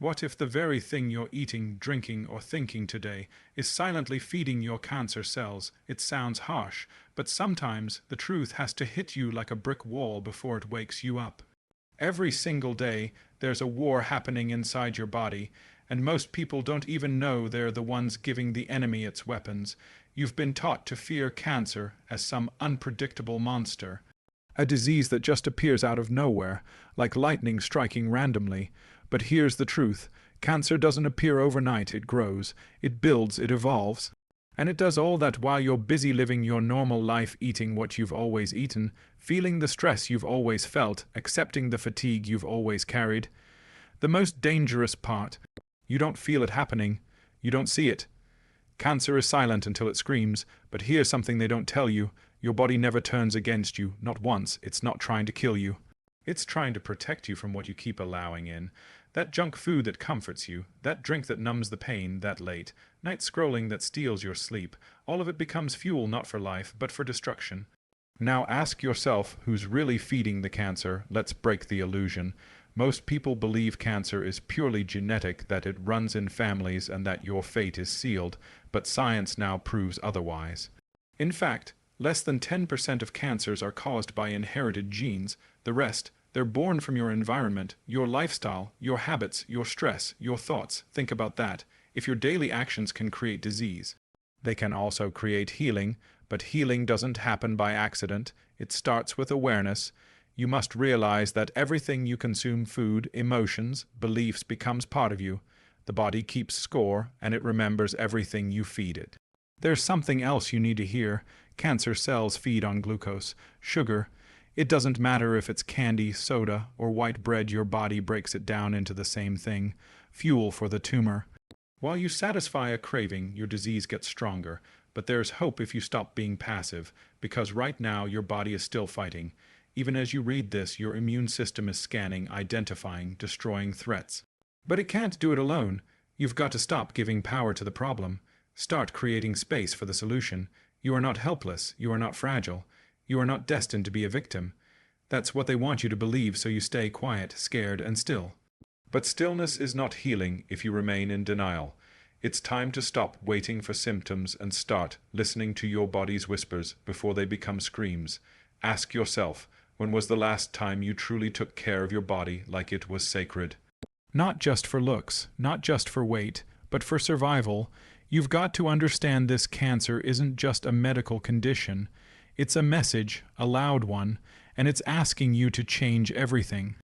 What if the very thing you're eating, drinking, or thinking today is silently feeding your cancer cells? It sounds harsh, but sometimes the truth has to hit you like a brick wall before it wakes you up. Every single day, there's a war happening inside your body, and most people don't even know they're the ones giving the enemy its weapons. You've been taught to fear cancer as some unpredictable monster, a disease that just appears out of nowhere, like lightning striking randomly. But here's the truth. Cancer doesn't appear overnight. It grows, it builds, it evolves. And it does all that while you're busy living your normal life, eating what you've always eaten, feeling the stress you've always felt, accepting the fatigue you've always carried. The most dangerous part: you don't feel it happening. You don't see it. Cancer is silent until it screams, but here's something they don't tell you. Your body never turns against you, not once. It's not trying to kill you. It's trying to protect you from what you keep allowing in. That junk food that comforts you, that drink that numbs the pain, that late night scrolling that steals your sleep, all of it becomes fuel not for life, but for destruction. Now ask yourself who's really feeding the cancer. Let's break the illusion. Most people believe cancer is purely genetic, that it runs in families and that your fate is sealed, but science now proves otherwise. In fact, less than 10% of cancers are caused by inherited genes. The rest, they're born from your environment, your lifestyle, your habits, your stress, your thoughts. Think about that. If your daily actions can create disease, they can also create healing, but healing doesn't happen by accident. It starts with awareness. You must realize that everything you consume, food, emotions, beliefs, becomes part of you. The body keeps score, and it remembers everything you feed it. There's something else you need to hear. Cancer cells feed on glucose, sugar. It doesn't matter if it's candy, soda, or white bread, your body breaks it down into the same thing, fuel for the tumor. While you satisfy a craving, your disease gets stronger, but there's hope if you stop being passive, because right now your body is still fighting. Even as you read this, your immune system is scanning, identifying, destroying threats. But it can't do it alone. You've got to stop giving power to the problem. Start creating space for the solution. You are not helpless. You are not fragile. You are not destined to be a victim. That's what they want you to believe, so you stay quiet, scared, and still. But stillness is not healing if you remain in denial. It's time to stop waiting for symptoms and start listening to your body's whispers before they become screams. Ask yourself, when was the last time you truly took care of your body like it was sacred? Not just for looks, not just for weight, but for survival. You've got to understand this cancer isn't just a medical condition. It's a message, a loud one, and it's asking you to change everything.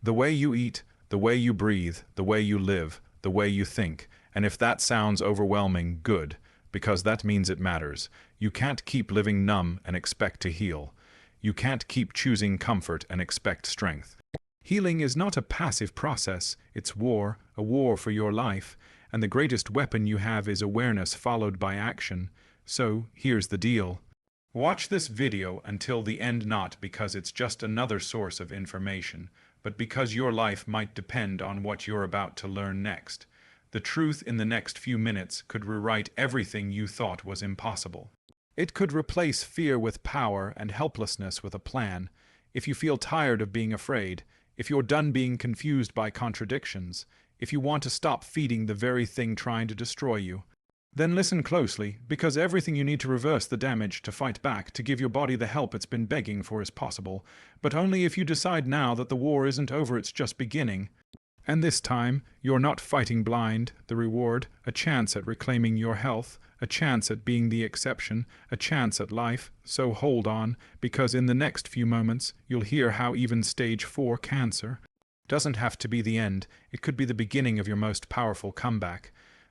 The way you eat, the way you breathe, the way you live, the way you think. And if that sounds overwhelming, good, because that means it matters. You can't keep living numb and expect to heal. You can't keep choosing comfort and expect strength. Healing is not a passive process. It's war, a war for your life. And the greatest weapon you have is awareness followed by action. So, here's the deal. Watch this video until the end, not because it's just another source of information, but because your life might depend on what you're about to learn next. The truth in the next few minutes could rewrite everything you thought was impossible. It could replace fear with power and helplessness with a plan. If you feel tired of being afraid, if you're done being confused by contradictions, if you want to stop feeding the very thing trying to destroy you, then listen closely, because everything you need to reverse the damage, to fight back, to give your body the help it's been begging for is possible, but only if you decide now that the war isn't over, it's just beginning. And this time, you're not fighting blind. The reward, a chance at reclaiming your health, a chance at being the exception, a chance at life. So hold on, because in the next few moments, you'll hear how even stage 4 cancer doesn't have to be the end. It could be the beginning of your most powerful comeback.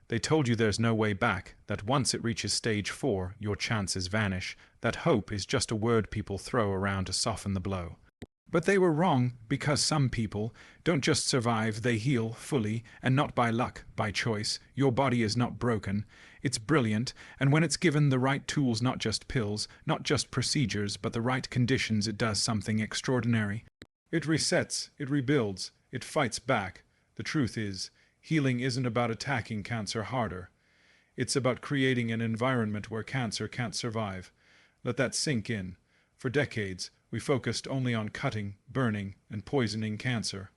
They told you there's no way back, that once it reaches stage 4, your chances vanish, that hope is just a word people throw around to soften the blow. But they were wrong, because some people don't just survive, they heal fully, and not by luck, by choice. Your body is not broken. It's brilliant, and when it's given the right tools, not just pills, not just procedures, but the right conditions, it does something extraordinary. It resets, it rebuilds, it fights back. The truth is, healing isn't about attacking cancer harder. It's about creating an environment where cancer can't survive. Let that sink in. For decades, we focused only on cutting, burning, and poisoning cancer.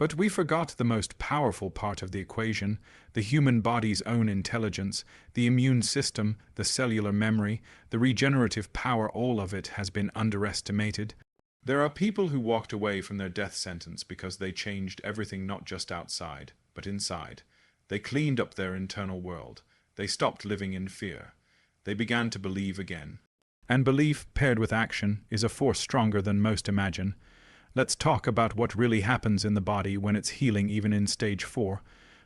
But we forgot the most powerful part of the equation, the human body's own intelligence, the immune system, the cellular memory, the regenerative power. All of it has been underestimated. There are people who walked away from their death sentence because they changed everything, not just outside, but inside. They cleaned up their internal world. They stopped living in fear. They began to believe again. And belief, paired with action, is a force stronger than most imagine. Let's talk about what really happens in the body when it's healing, even in stage 4.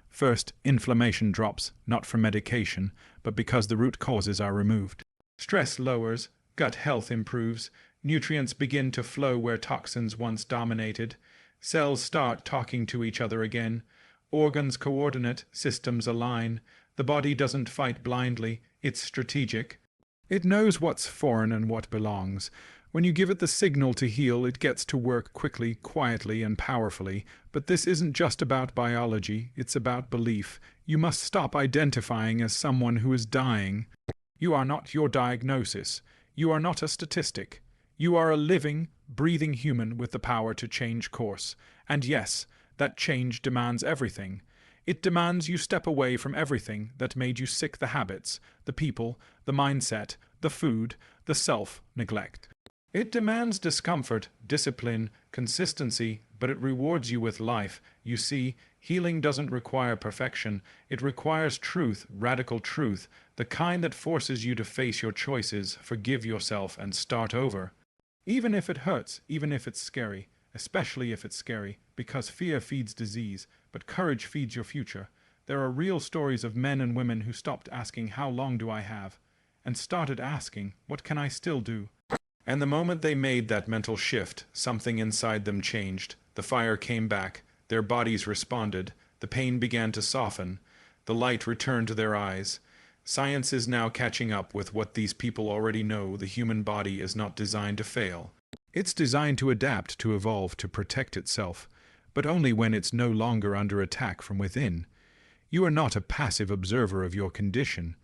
First, inflammation drops, not from medication, but because the root causes are removed. Stress lowers, gut health improves, nutrients begin to flow where toxins once dominated, cells start talking to each other again, organs coordinate, systems align, the body doesn't fight blindly, it's strategic. It knows what's foreign and what belongs. When you give it the signal to heal, it gets to work quickly, quietly, and powerfully. But this isn't just about biology, it's about belief. You must stop identifying as someone who is dying. You are not your diagnosis. You are not a statistic. You are a living, breathing human with the power to change course. And yes, that change demands everything. It demands you step away from everything that made you sick: the habits, the people, the mindset, the food, the self-neglect. It demands discomfort, discipline, consistency, but it rewards you with life. You see, healing doesn't require perfection. It requires truth, radical truth, the kind that forces you to face your choices, forgive yourself, and start over. Even if it hurts, even if it's scary, especially if it's scary, because fear feeds disease, but courage feeds your future. There are real stories of men and women who stopped asking, "How long do I have?" and started asking, "What can I still do?" And the moment they made that mental shift, something inside them changed. The fire came back, their bodies responded, the pain began to soften, the light returned to their eyes. Science is now catching up with what these people already know: the human body is not designed to fail. It's designed to adapt, to evolve, to protect itself, but only when it's no longer under attack from within. You are not a passive observer of your condition.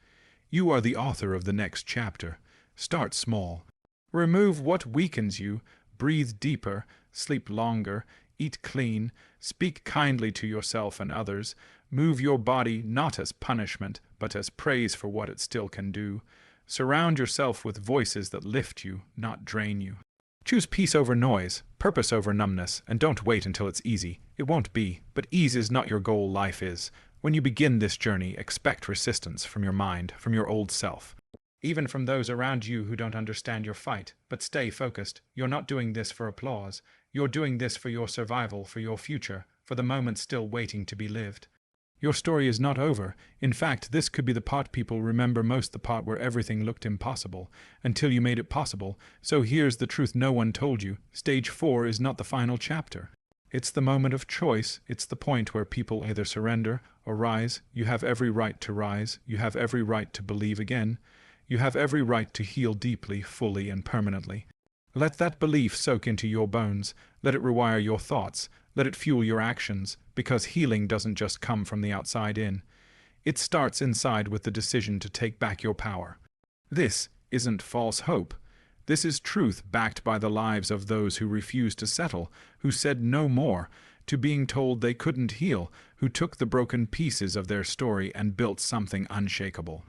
You are the author of the next chapter. Start small. Remove what weakens you, breathe deeper, sleep longer, eat clean, speak kindly to yourself and others, move your body not as punishment, but as praise for what it still can do. Surround yourself with voices that lift you, not drain you. Choose peace over noise, purpose over numbness, and don't wait until it's easy. It won't be, but ease is not your goal, life is. When you begin this journey, expect resistance from your mind, from your old self. Even from those around you who don't understand your fight. But stay focused. You're not doing this for applause. You're doing this for your survival, for your future, for the moment still waiting to be lived. Your story is not over. In fact, this could be the part people remember most, the part where everything looked impossible, until you made it possible. So here's the truth no one told you. Stage 4 is not the final chapter. It's the moment of choice. It's the point where people either surrender or rise. You have every right to rise. You have every right to believe again. You have every right to heal deeply, fully, and permanently. Let that belief soak into your bones. Let it rewire your thoughts. Let it fuel your actions, because healing doesn't just come from the outside in. It starts inside with the decision to take back your power. This isn't false hope. This is truth backed by the lives of those who refused to settle, who said no more, to being told they couldn't heal, who took the broken pieces of their story and built something unshakable.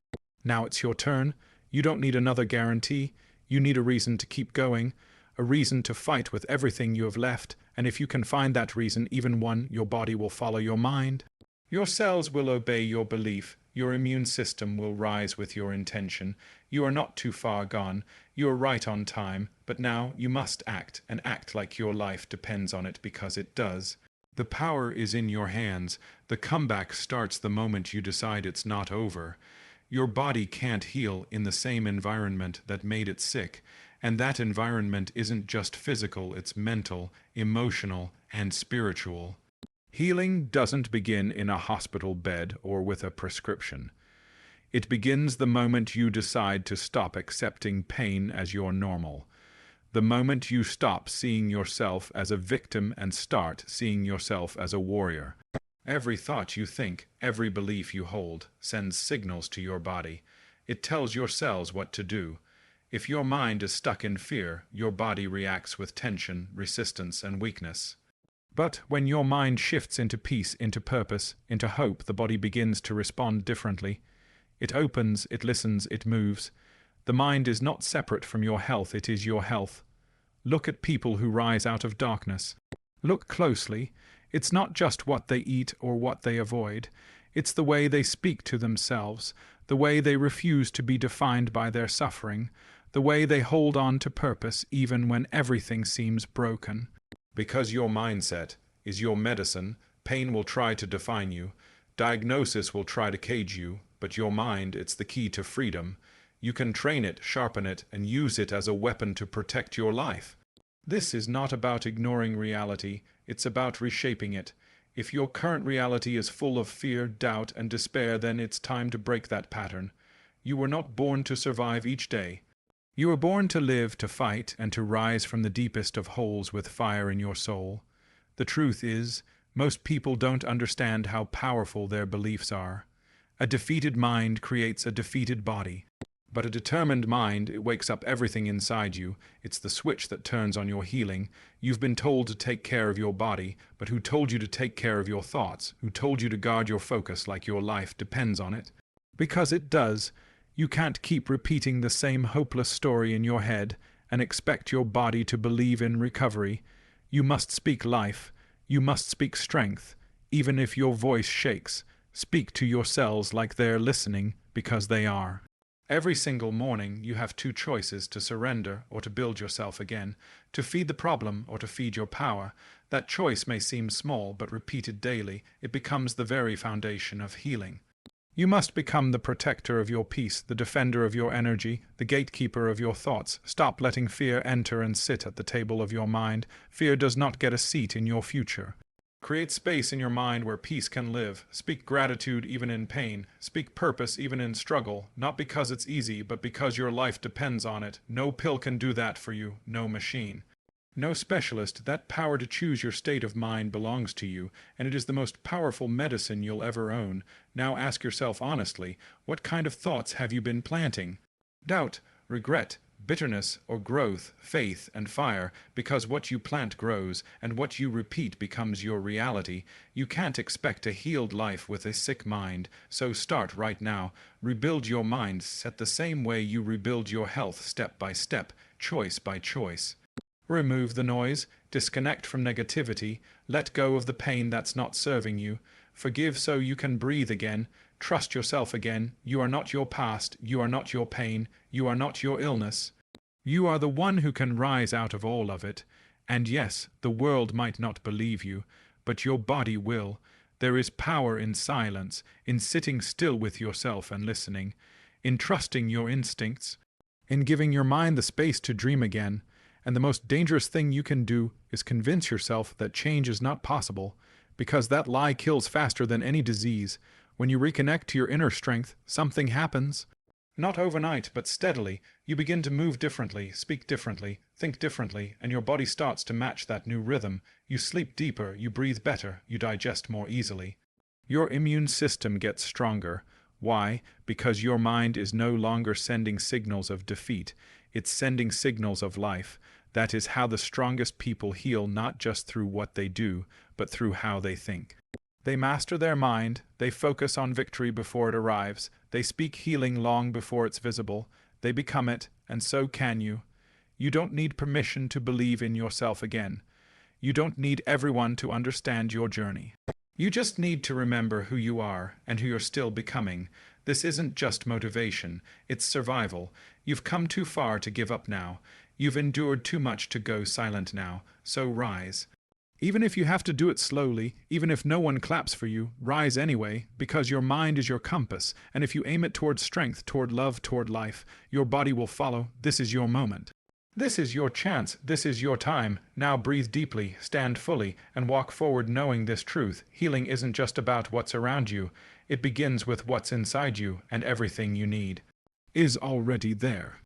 Now it's your turn. You don't need another guarantee. You need a reason to keep going, a reason to fight with everything you have left, and if you can find that reason, even one, your body will follow your mind. Your cells will obey your belief. Your immune system will rise with your intention. You are not too far gone. You are right on time, but now you must act, and act like your life depends on it, because it does. The power is in your hands. The comeback starts the moment you decide it's not over. Your body can't heal in the same environment that made it sick, and that environment isn't just physical, it's mental, emotional, and spiritual. Healing doesn't begin in a hospital bed or with a prescription. It begins the moment you decide to stop accepting pain as your normal. The moment you stop seeing yourself as a victim and start seeing yourself as a warrior. Every thought you think, every belief you hold, sends signals to your body. It tells your cells what to do. If your mind is stuck in fear, your body reacts with tension, resistance, and weakness. But when your mind shifts into peace, into purpose, into hope, the body begins to respond differently. It opens, it listens, it moves. The mind is not separate from your health, it is your health. Look at people who rise out of darkness. Look closely. It's not just what they eat or what they avoid. It's the way they speak to themselves, the way they refuse to be defined by their suffering, the way they hold on to purpose even when everything seems broken. Because your mindset is your medicine, pain will try to define you, diagnosis will try to cage you, but your mind, it's the key to freedom. You can train it, sharpen it, and use it as a weapon to protect your life. This is not about ignoring reality, it's about reshaping it. If your current reality is full of fear, doubt, and despair, then it's time to break that pattern. You were not born to survive each day. You were born to live, to fight, and to rise from the deepest of holes with fire in your soul. The truth is, most people don't understand how powerful their beliefs are. A defeated mind creates a defeated body. But a determined mind, it wakes up everything inside you. It's the switch that turns on your healing. You've been told to take care of your body, but who told you to take care of your thoughts? Who told you to guard your focus like your life depends on it? Because it does. You can't keep repeating the same hopeless story in your head and expect your body to believe in recovery. You must speak life. You must speak strength. Even if your voice shakes, speak to your cells like they're listening, because they are. Every single morning you have two choices: to surrender or to build yourself again, to feed the problem or to feed your power. That choice may seem small, but repeated daily, it becomes the very foundation of healing. You must become the protector of your peace, the defender of your energy, the gatekeeper of your thoughts. Stop letting fear enter and sit at the table of your mind. Fear does not get a seat in your future. Create space in your mind where peace can live. Speak gratitude even in pain. Speak purpose even in struggle, not because it's easy, but because your life depends on it. No pill can do that for you, no machine. No specialist. That power to choose your state of mind belongs to you, and it is the most powerful medicine you'll ever own. Now ask yourself honestly, what kind of thoughts have you been planting? Doubt, regret, bitterness, or growth, faith, and fire, because what you plant grows, and what you repeat becomes your reality. You can't expect a healed life with a sick mind, so start right now. Rebuild your mind set the same way you rebuild your health, step by step, choice by choice. Remove the noise, disconnect from negativity, let go of the pain that's not serving you, forgive so you can breathe again, trust yourself again. You are not your past, you are not your pain, you are not your illness. You are the one who can rise out of all of it. And yes, the world might not believe you, but your body will. There is power in silence, in sitting still with yourself and listening, in trusting your instincts, in giving your mind the space to dream again. And the most dangerous thing you can do is convince yourself that change is not possible, because that lie kills faster than any disease. When you reconnect to your inner strength, something happens. Not overnight, but steadily. You begin to move differently, speak differently, think differently, and your body starts to match that new rhythm. You sleep deeper, you breathe better, you digest more easily. Your immune system gets stronger. Why? Because your mind is no longer sending signals of defeat. It's sending signals of life. That is how the strongest people heal, not just through what they do, but through how they think. They master their mind, they focus on victory before it arrives, they speak healing long before it's visible, they become it, and so can you. You don't need permission to believe in yourself again. You don't need everyone to understand your journey. You just need to remember who you are and who you're still becoming. This isn't just motivation, it's survival. You've come too far to give up now. You've endured too much to go silent now, so rise. Even if you have to do it slowly, even if no one claps for you, rise anyway, because your mind is your compass, and if you aim it toward strength, toward love, toward life, your body will follow. This is your moment. This is your chance. This is your time. Now breathe deeply, stand fully, and walk forward knowing this truth. Healing isn't just about what's around you. It begins with what's inside you, and everything you need is already there.